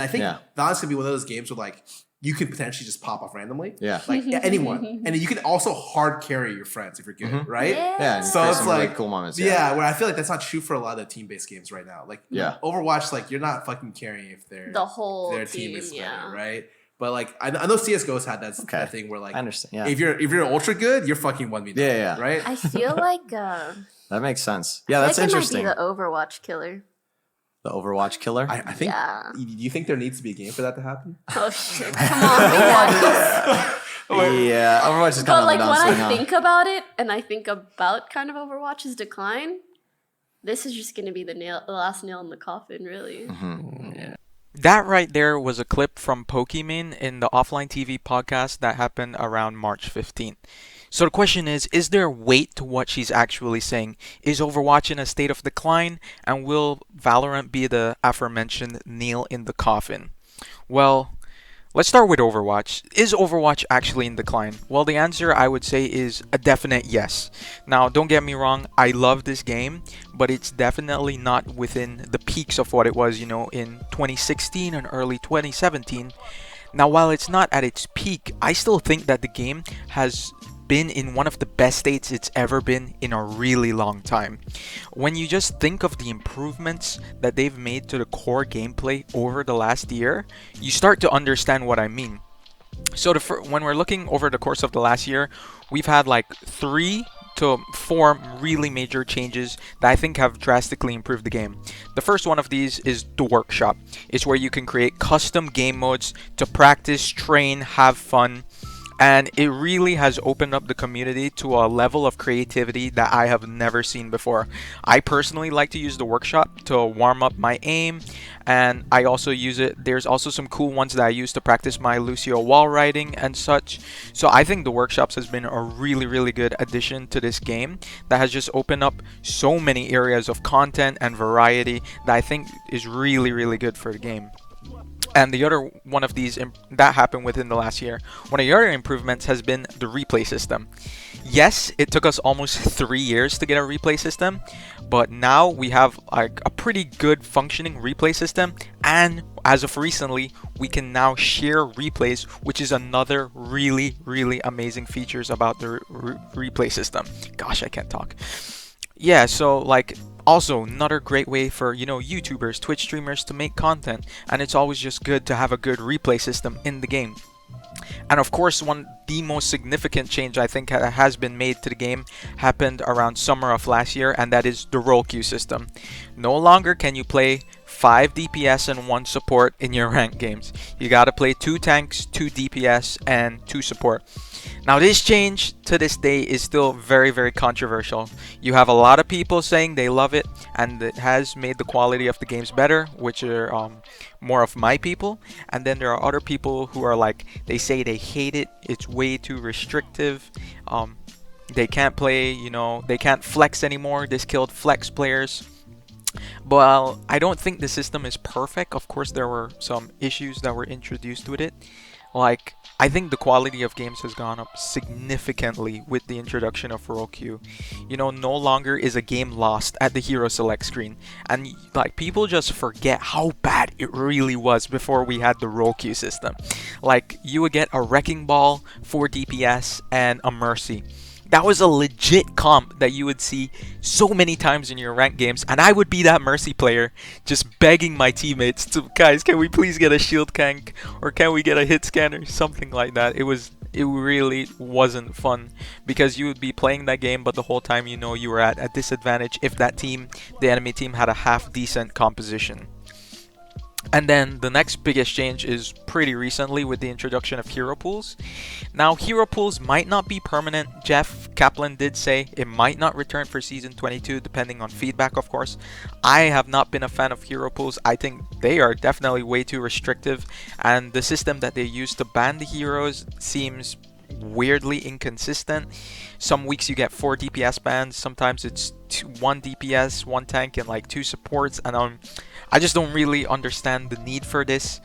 I think Valorant's gonna be one of those games where like you could potentially just pop off randomly. Yeah. Like anyone. And then you can also hard carry your friends if you're good, right? Yeah. So it's like really cool moments. Yeah, where I feel like that's not true for a lot of the team-based games right now. Like Overwatch, like you're not fucking carrying if their team is better, right? But like I know CS:GO's had that thing where like I understand. if you're ultra good, you're fucking 1v9. Right? I feel like that makes sense. Yeah, that's interesting. It might be the Overwatch killer. The Overwatch killer? I think. Yeah. Do you think there needs to be a game for that to happen? Oh shit! Come on, yeah, Overwatch is kind of. But like when I think about it, and I think about kind of Overwatch's decline, this is just going to be the last nail in the coffin, really. Yeah. That right there was a clip from Pokimane in the Offline TV podcast that happened around March 15th. So the question is there weight to what she's actually saying? Is Overwatch in a state of decline? And will Valorant be the aforementioned nail in the coffin? Well, let's start with Overwatch. Is Overwatch actually in decline? Well, the answer I would say is a definite yes. Now, don't get me wrong, I love this game, but it's definitely not within the peaks of what it was, in 2016 and early 2017. Now, while it's not at its peak, I still think that the game has been in one of the best states it's ever been in a really long time. When you just think of the improvements that they've made to the core gameplay over the last year, you start to understand what I mean. So when we're looking over the course of the last year, we've had like 3 to 4 really major changes that I think have drastically improved the game. The first one of these is the workshop. It's where you can create custom game modes to practice, train, have fun. And it really has opened up the community to a level of creativity that I have never seen before. I personally like to use the workshop to warm up my aim, and I also use it. There's also some cool ones that I use to practice my Lucio wall riding and such. So I think the workshops has been a really, really good addition to this game that has just opened up so many areas of content and variety that I think is really, really good for the game. And the other one of these that happened within the last year, one of the other improvements has been the replay system. Yes, it took us almost 3 years to get a replay system, but now we have like a pretty good functioning replay system, and as of recently, we can now share replays, which is another really, really amazing features about the replay system. Gosh, I can't talk. Yeah, so like also another great way for YouTubers, Twitch streamers to make content, and it's always just good to have a good replay system in the game. And of course, the most significant change I think has been made to the game happened around summer of last year, and that is the role queue system. No longer can you play 5 DPS and 1 support in your ranked games. You gotta play 2 tanks, 2 DPS, and 2 support. Now this change to this day is still very, very controversial. You have a lot of people saying they love it and it has made the quality of the games better, which are more of my people. And then there are other people who are like, they say they hate it, it's way too restrictive. They can't play, they can't flex anymore. This killed flex players. But I don't think the system is perfect. Of course, there were some issues that were introduced with it. Like, I think the quality of games has gone up significantly with the introduction of role queue. No longer is a game lost at the hero select screen. And like, people just forget how bad it really was before we had the role queue system. Like, you would get a wrecking ball, 4 DPS, and a mercy. That was a legit comp that you would see so many times in your ranked games, and I would be that Mercy player just begging my teammates to, guys, can we please get a shield tank, or can we get a hit scanner, something like that. It really wasn't fun because you would be playing that game, but the whole time you were at a disadvantage if that team, the enemy team, had a half decent composition. And then the next biggest change is pretty recently with the introduction of hero pools. Now, hero pools might not be permanent. Jeff Kaplan did say it might not return for Season 22, depending on feedback, of course. I have not been a fan of hero pools. I think they are definitely way too restrictive, and the system that they use to ban the heroes seems weirdly inconsistent. Some weeks you get 4 DPS bans, sometimes it's 1 DPS, 1 tank, and like 2 supports, and I just don't really understand the need for this.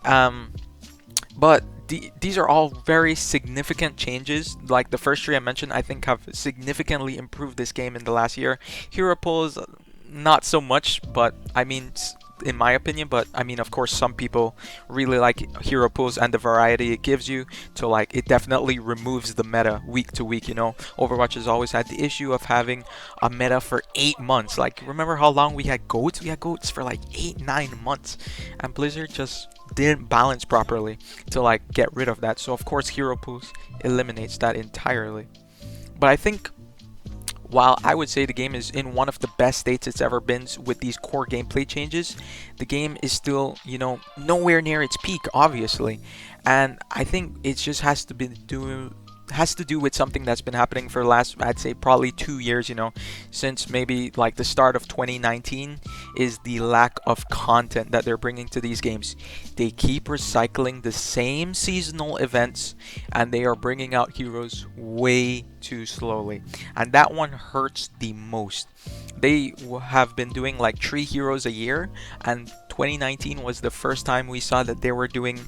But these are all very significant changes. Like the first 3 I mentioned, I think have significantly improved this game in the last year. Hero pools, not so much, but I mean, in my opinion, but I mean, of course, some people really like hero pools and the variety it gives you. So like, it definitely removes the meta week to week. Overwatch has always had the issue of having a meta for 8 months. Like, remember how long we had goats? We had goats for like 8-9 months, and Blizzard just didn't balance properly to like get rid of that. So of course, hero pools eliminates that entirely. But I think, while I would say the game is in one of the best states it's ever been with these core gameplay changes, the game is still, nowhere near its peak, obviously. And I think it just has to do with something that's been happening for the last, I'd say, probably 2 years, since maybe like the start of 2019, is the lack of content that they're bringing to these games. They keep recycling the same seasonal events, and they are bringing out heroes way too slowly, and that one hurts the most. They have been doing like 3 heroes a year, and 2019 was the first time we saw that they were doing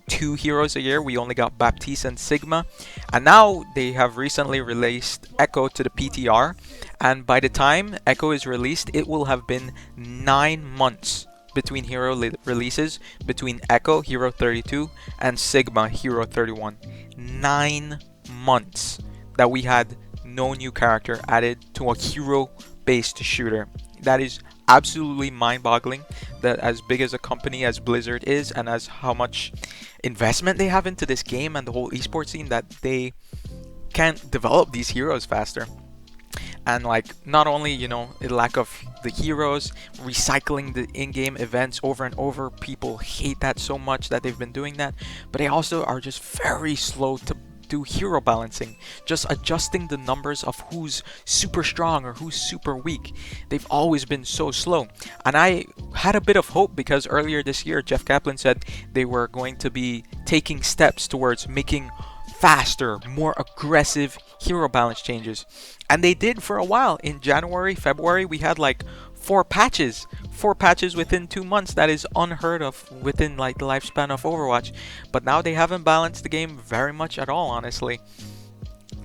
2 heroes a year. We only got Baptiste and Sigma, and now they have recently released Echo to the PTR, and by the time Echo is released, it will have been 9 months between hero releases, between Echo Hero 32 and Sigma Hero 31. 9 months that we had no new character added to a hero based shooter. That is absolutely mind-boggling, that as big as a company as Blizzard is, and as how much investment they have into this game and the whole esports scene, that they can't develop these heroes faster. And like, not only a lack of the heroes, recycling the in-game events over and over, people hate that so much that they've been doing that, but they also are just very slow to do hero balancing, just adjusting the numbers of who's super strong or who's super weak. They've always been so slow, and I had a bit of hope because earlier this year Jeff Kaplan said they were going to be taking steps towards making faster, more aggressive hero balance changes, and they did for a while. In January, February, we had like 4 patches within 2 months. That is unheard of within like the lifespan of Overwatch. But now they haven't balanced the game very much at all, honestly.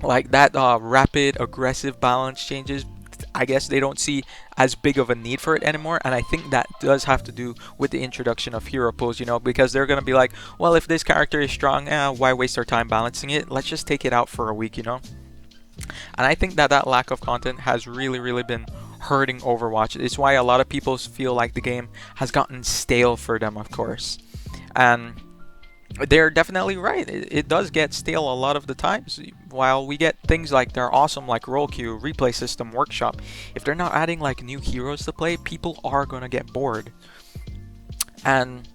Like that rapid aggressive balance changes, I guess they don't see as big of a need for it anymore, and I think that does have to do with the introduction of hero pools, because they're gonna be like, well, if this character is strong, why waste our time balancing it? Let's just take it out for a week, And I think that lack of content has really been hurting Overwatch. It's why a lot of people feel like the game has gotten stale for them, of course. And they're definitely right. It does get stale a lot of the times. While we get things like they're awesome, like role queue, replay system, workshop, if they're not adding like new heroes to play, people are gonna get bored. And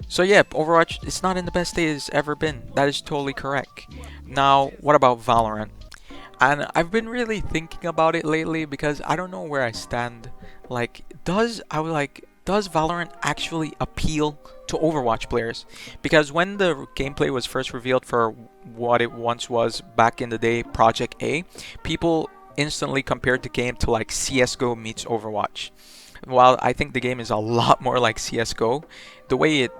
so yeah, Overwatch, it's not in the best state it's ever been. That is totally correct. Now, what about Valorant? And I've been really thinking about it lately because I don't know where I stand. Like, does Valorant actually appeal to Overwatch players? Because when the gameplay was first revealed for what it once was back in the day, Project A, people instantly compared the game to like CSGO meets Overwatch. While I think the game is a lot more like CSGO, the way it,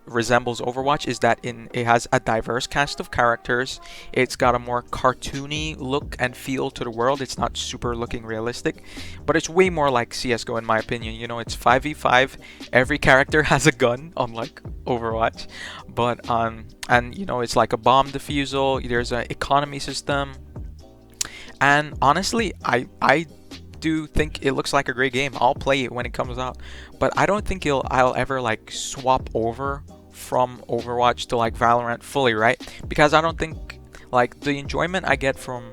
resembles Overwatch is that it has a diverse cast of characters. It's got a more cartoony look and feel to the world. It's not super looking realistic, but it's way more like CSGO in my opinion. It's 5v5. Every character has a gun, unlike Overwatch. But it's like a bomb defusal. There's an economy system. And honestly, I do think it looks like a great game. I'll play it when it comes out, but I don't think I'll ever like swap over from Overwatch to like Valorant fully, right? Because I don't think like the enjoyment I get from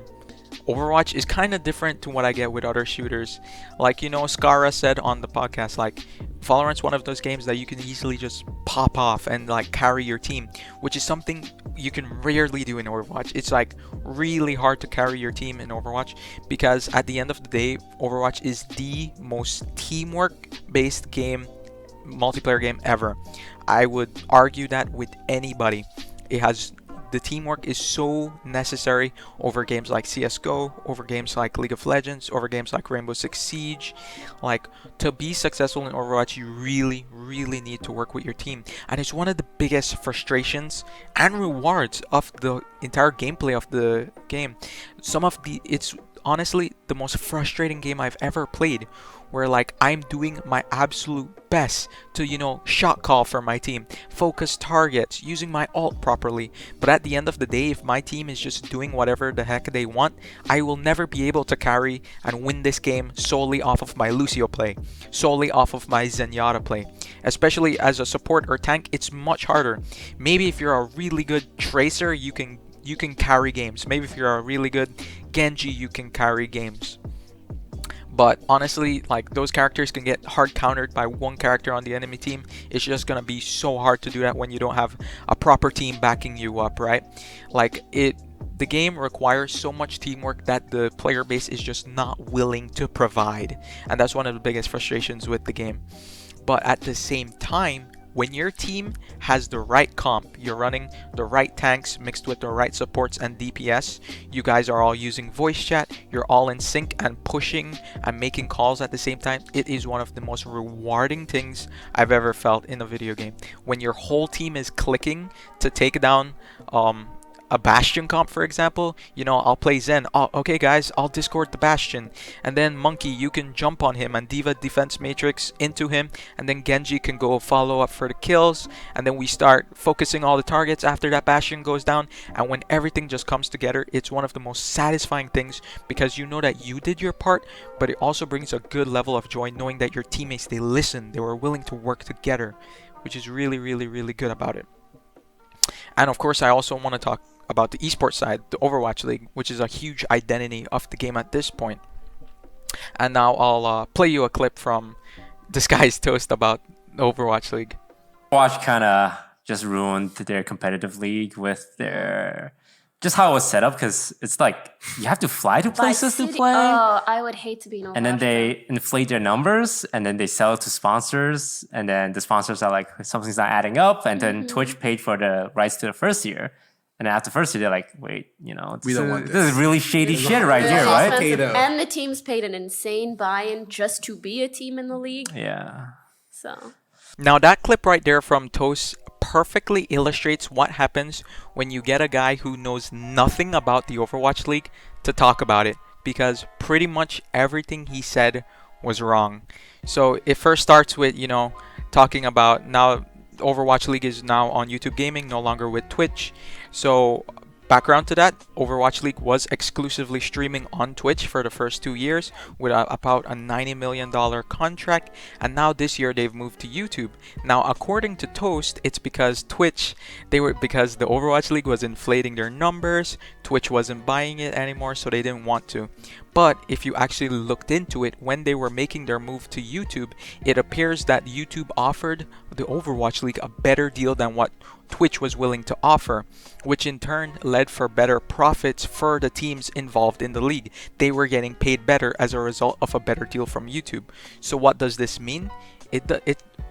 Overwatch is kind of different to what I get with other shooters. Like, Skara said on the podcast, like, Valorant's one of those games that you can easily just pop off and like carry your team, which is something you can rarely do in Overwatch. It's like really hard to carry your team in Overwatch because at the end of the day, Overwatch is the most teamwork based game, multiplayer game ever. I would argue that with anybody. The teamwork is so necessary over games like CSGO, over games like League of Legends, over games like Rainbow Six Siege. Like, to be successful in Overwatch, you really need to work with your team. And it's one of the biggest frustrations and rewards of the entire gameplay of the game. It's honestly the most frustrating game I've ever played, where like I'm doing my absolute best to, you know, shot call for my team, focus targets, using my ult properly. But at the end of the day, if my team is just doing whatever the heck they want, I will never be able to carry and win this game solely off of my Lucio play, solely off of my Zenyatta play. Especially as a support or tank, it's much harder. Maybe if you're a really good Tracer, you can carry games. Maybe if you're a really good Genji, you can carry games. But honestly, like, those characters can get hard countered by one character on the enemy team. It's just gonna be so hard to do that when you don't have a proper team backing you up, right? Like, the game requires so much teamwork that the player base is just not willing to provide. And that's one of the biggest frustrations with the game. But at the same time, when your team has the right comp, you're running the right tanks mixed with the right supports and DPS, you guys are all using voice chat, you're all in sync and pushing and making calls at the same time, it is one of the most rewarding things I've ever felt in a video game. When your whole team is clicking to take down a Bastion comp, for example, you know, I'll play Zen. Oh, okay guys, I'll discord the Bastion, and then Monkey, you can jump on him and D.Va defense matrix into him, and then Genji can go follow up for the kills, and then we start focusing all the targets after that Bastion goes down. And when everything just comes together, it's one of the most satisfying things, because you know that you did your part, but it also brings a good level of joy knowing that your teammates, they listened, they were willing to work together, which is really, really, really good about it. And of course, I also want to talk about the esports side, the Overwatch League, which is a huge identity of the game at this point. And now I'll play you a clip from Disguised Toast about the Overwatch League. Overwatch kind of just ruined their competitive league with their just how it was set up, because it's like you have to fly to places to play. Oh, I would hate to be an Overwatch. And then they inflate their numbers, and then they sell it to sponsors, and then the sponsors are like, something's not adding up, and then Twitch paid for the rights to the first year. And after the first year, they're like, wait, you know, we don't want this. This is really shady shit right here, right? And the teams paid an insane buy-in just to be a team in the league. Yeah. So now that clip right there from Toast perfectly illustrates what happens when you get a guy who knows nothing about the Overwatch League to talk about it, because pretty much everything he said was wrong. So it first starts with, you know, talking about now Overwatch League is now on YouTube Gaming, no longer with Twitch. So background to that, Overwatch League was exclusively streaming on Twitch for the first 2 years with about a $90 million contract, and now this year they've moved to YouTube. Now according to Toast, it's because because the Overwatch League was inflating their numbers, Twitch wasn't buying it anymore, so they didn't want to. But if you actually looked into it, when they were making their move to YouTube, it appears that YouTube offered the Overwatch League a better deal than what Twitch was willing to offer, which in turn led for better profits for the teams involved in the league. They were getting paid better as a result of a better deal from YouTube. So what does this mean?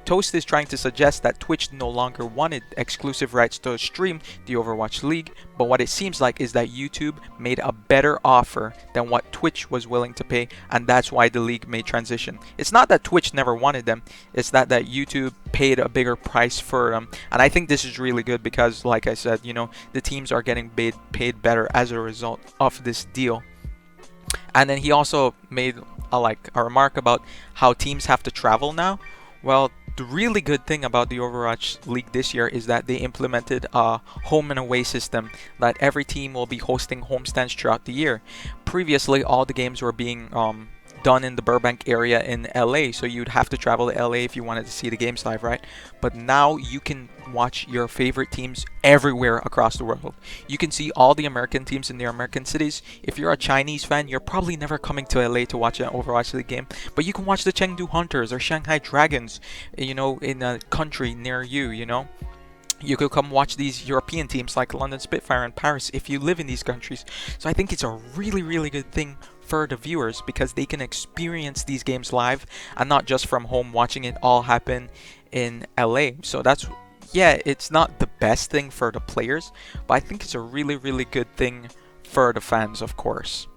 Toast is trying to suggest that Twitch no longer wanted exclusive rights to stream the Overwatch League, but what it seems like is that YouTube made a better offer than what Twitch was willing to pay, and that's why the league made transition. It's not that Twitch never wanted them, it's that YouTube paid a bigger price for them, and I think this is really good because, like I said, you know, the teams are getting paid better as a result of this deal. And then he also made a remark about how teams have to travel now. Well, the really good thing about the Overwatch League this year is that they implemented a home and away system, that every team will be hosting homestands throughout the year. Previously, all the games were being done in the Burbank area in LA, so you'd have to travel to LA if you wanted to see the games live, right? But now you can watch your favorite teams everywhere across the world. You can see all the American teams in their American cities. If you're a Chinese fan, you're probably never coming to LA to watch an Overwatch League game, but you can watch the Chengdu Hunters or Shanghai Dragons, you know, in a country near you, you know. You could come watch these European teams like London Spitfire and Paris if you live in these countries. So I think it's a really, really good thing for the viewers, because they can experience these games live and not just from home watching it all happen in LA. So that's, yeah, it's not the best thing for the players, but I think it's a really, really good thing for the fans, of course.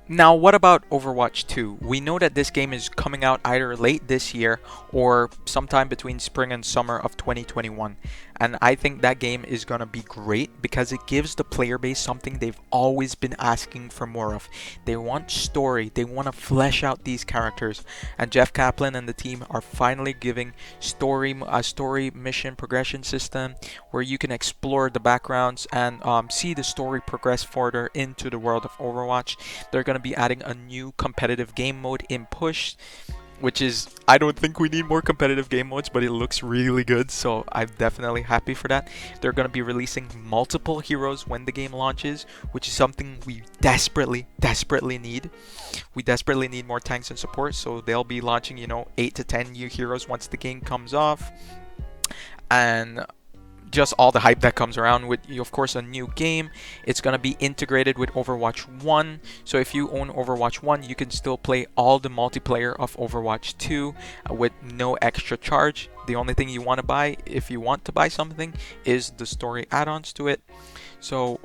Now, what about Overwatch 2? We know that this game is coming out either late this year or sometime between spring and summer of 2021. And I think that game is going to be great because it gives the player base something they've always been asking for more of. They want story. They want to flesh out these characters. And Jeff Kaplan and the team are finally giving a story mission progression system where you can explore the backgrounds and see the story progress further into the world of Overwatch. They're going to be adding a new competitive game mode in Push, which is, I don't think we need more competitive game modes, but it looks really good, so I'm definitely happy for that. They're going to be releasing multiple heroes when the game launches, which is something we desperately need. We desperately need more tanks and support, so they'll be launching, 8 to 10 new heroes once the game comes off. And just all the hype that comes around with, of course, a new game. It's going to be integrated with Overwatch 1. So if you own Overwatch 1, you can still play all the multiplayer of Overwatch 2 with no extra charge. The only thing you want to buy, if you want to buy something, is the story add-ons to it. So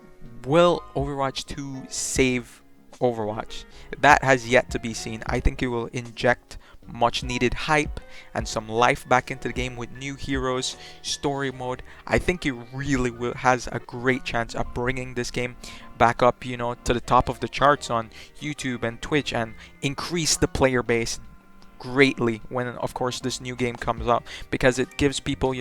will Overwatch 2 save Overwatch? That has yet to be seen. I think it will inject much needed hype and some life back into the game with new heroes, story mode. I think it really has a great chance of bringing this game back up, to the top of the charts on YouTube and Twitch and increase the player base greatly when, of course, this new game comes out, because it gives people,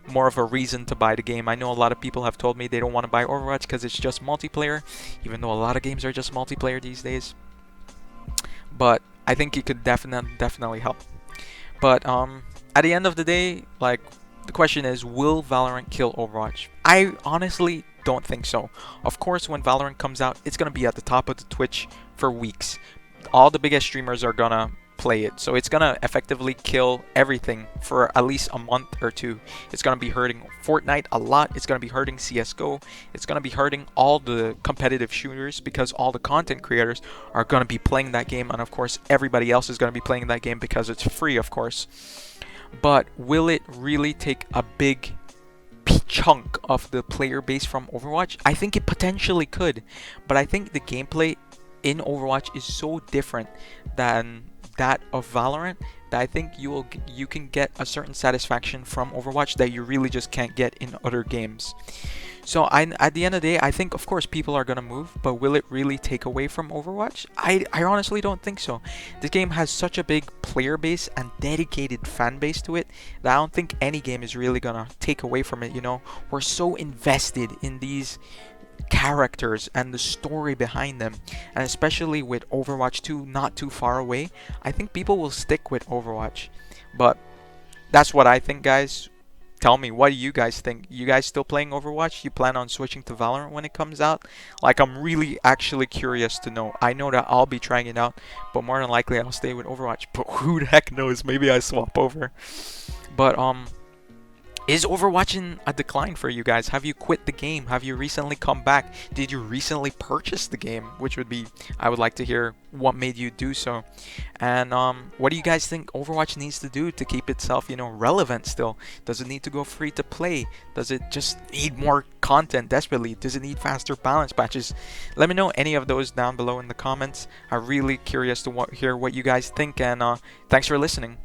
more of a reason to buy the game. I know a lot of people have told me they don't want to buy Overwatch because it's just multiplayer, even though a lot of games are just multiplayer these days. But I think it could definitely help. But at the end of the day, the question is, will Valorant kill Overwatch? I honestly don't think so. Of course, when Valorant comes out, it's gonna be at the top of the Twitch for weeks. All the biggest streamers are gonna play it, so it's gonna effectively kill everything for at least a month or two. It's gonna be hurting Fortnite a lot. It's gonna be hurting CSGO. It's gonna be hurting all the competitive shooters because all the content creators are gonna be playing that game, and of course everybody else is gonna be playing that game because it's free, of course. But will it really take a big chunk of the player base from Overwatch? I think it potentially could, but I think the gameplay in Overwatch is so different than that of Valorant that I think you can get a certain satisfaction from Overwatch that you really just can't get in other games. So at the end of the day, I think, of course, people are gonna move, but will it really take away from Overwatch? I honestly don't think so. This game has such a big player base and dedicated fan base to it that I don't think any game is really gonna take away from it. We're so invested in these characters and the story behind them, and especially with Overwatch 2 not too far away, I think people will stick with Overwatch. But that's what I think, guys. Tell me, what do you guys think? You guys still playing Overwatch? You plan on switching to Valorant when it comes out? I'm really actually curious to know. I know that I'll be trying it out, but more than likely I'll stay with Overwatch. But who the heck knows? Maybe I swap over. But is Overwatch in a decline for you guys? Have you quit the game? Have you recently come back? Did you recently purchase the game? I would like to hear what made you do so. And what do you guys think Overwatch needs to do to keep itself, relevant still? Does it need to go free to play? Does it just need more content desperately? Does it need faster balance patches? Let me know any of those down below in the comments. I'm really curious to hear what you guys think, and thanks for listening.